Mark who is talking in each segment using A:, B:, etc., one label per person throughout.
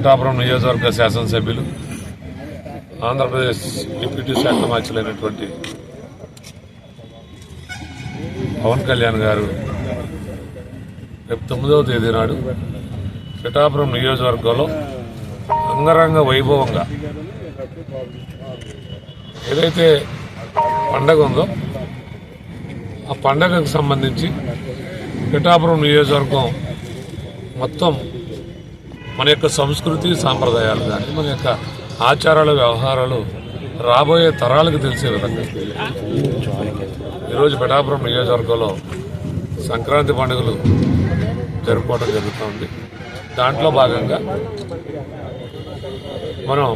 A: పిఠాపురం నియోజకవర్గ శాసనసభ్యులు ఆంధ్రప్రదేశ్ డిప్యూటీ శాఖ మంత్రులైనటువంటి పవన్ కళ్యాణ్ గారు రేపు 9వ తేదీ నాడు పిఠాపురం నియోజకవర్గంలో అంగరంగ వైభవంగా ఏదైతే పండగ ఉందో ఆ పండగకు సంబంధించి పిఠాపురం నియోజకవర్గం మొత్తం మన యొక్క సంస్కృతి సాంప్రదాయాలు కానీ మన యొక్క ఆచారాలు వ్యవహారాలు రాబోయే తరాలకు తెలిసే విధంగా ఈరోజు పిఠాపురం నియోజకవర్గంలో సంక్రాంతి పండుగలు జరుపుకోవడం జరుగుతుంది. దాంట్లో భాగంగా మనం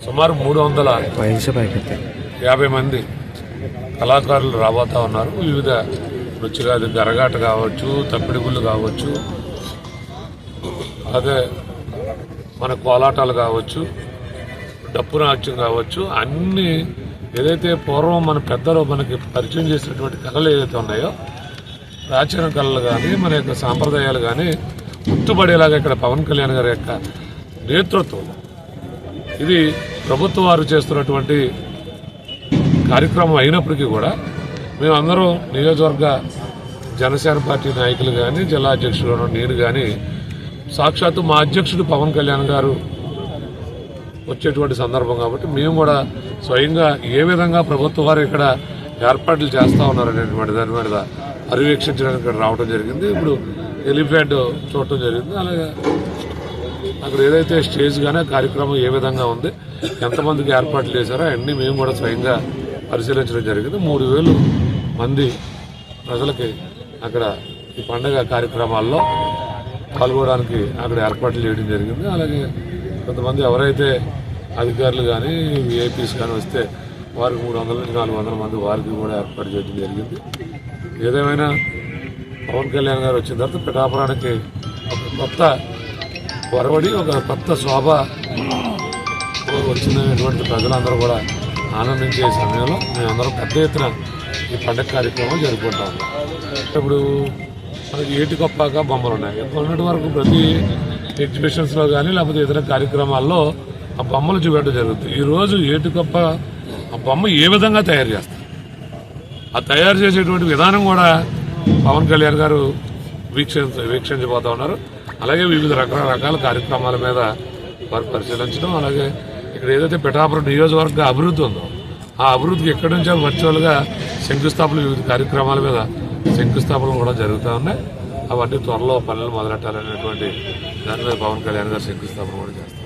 A: సుమారు 350 మంది కళాకారులు రాబోతా ఉన్నారు. వివిధ రుచిగాది గరగాట కావచ్చు, తప్పిడిగుళ్ళు కావచ్చు, అదే మన కోలాటాలు కావచ్చు, డప్పు నాట్యం కావచ్చు, అన్నీ ఏదైతే పూర్వం మన పెద్దలు మనకి పరిచయం చేసినటువంటి కళలు ఏదైతే ఉన్నాయో ప్రాచీన కళలు కానీ మన యొక్క సాంప్రదాయాలు కానీ గుర్తుపడేలాగా ఇక్కడ పవన్ కళ్యాణ్ గారి యొక్క నేతృత్వం ఇది ప్రభుత్వం వారు చేస్తున్నటువంటి కార్యక్రమం అయినప్పటికీ కూడా మేమందరం నియోజకవర్గ జనసేన పార్టీ నాయకులు కానీ జిల్లా అధ్యక్షుడు నేను కానీ సాక్షాత్తు మా అధ్యక్షుడు పవన్ కళ్యాణ్ గారు వచ్చేటువంటి సందర్భం కాబట్టి మేము కూడా స్వయంగా ఏ విధంగా ప్రభుత్వం వారు ఇక్కడ ఏర్పాట్లు చేస్తూ ఉన్నారనేటువంటి దాని మీద పర్యవేక్షించడానికి ఇక్కడ రావడం జరిగింది. ఇప్పుడు ఎలిఫెంట్ చూడటం జరిగింది. అలాగే అక్కడ ఏదైతే స్టేజ్ కానీ కార్యక్రమం ఏ విధంగా ఉంది, ఎంతమందికి ఏర్పాట్లు చేశారో అన్నీ మేము కూడా స్వయంగా పరిశీలించడం జరిగింది. 3000 మంది ప్రజలకి అక్కడ ఈ పండుగ కార్యక్రమాల్లో పాల్గొనడానికి అక్కడ ఏర్పాట్లు చేయడం జరిగింది. అలాగే కొంతమంది ఎవరైతే అధికారులు కానీ విఐపీస్ కానీ వస్తే వారికి 300 నుంచి 400 మంది వారికి కూడా ఏర్పాటు చేయడం జరిగింది. ఏదేమైనా పవన్ కళ్యాణ్ గారు వచ్చిన తర్వాత పిఠాపురానికి ఒక కొత్త పొరబడి ఒక కొత్త శోభ వచ్చినటువంటి ప్రజలందరూ కూడా ఆనందించే సమయంలో మేమందరం పెద్ద ఎత్తున ఈ పండుగ కార్యక్రమం జరుపుకుంటాం. ఇప్పుడు మనకి ఏటికొప్పాక బొమ్మలు ఉన్నాయి. మొన్నటి వరకు ప్రతి ఎగ్జిబిషన్స్లో కానీ లేకపోతే ఇతర కార్యక్రమాల్లో ఆ బొమ్మలు చూపెట్టడం జరుగుతుంది. ఈరోజు ఏటికొప్ప ఆ బొమ్మ ఏ విధంగా తయారు చేస్తారు, ఆ తయారు చేసేటువంటి విధానం కూడా పవన్ కళ్యాణ్ గారు వీక్షించబోతా ఉన్నారు. అలాగే వివిధ రకరకాల కార్యక్రమాల మీద వారు పరిశీలించడం, అలాగే ఇక్కడ ఏదైతే పిఠాపురం నియోజకవర్గ అభివృద్ధి ఉందో ఆ అభివృద్ధికి ఎక్కడి నుంచో వర్చువల్గా శంకుస్థాపనలు వివిధ కార్యక్రమాల మీద శంకుస్థాపనలు కూడా జరుగుతూ ఉన్నాయి. అవన్నీ త్వరలో పనులు మొదలెట్టాలనేటువంటి దాని మీద పవన్ కళ్యాణ్ గారు శంకుస్థాపన కూడా చేస్తారు.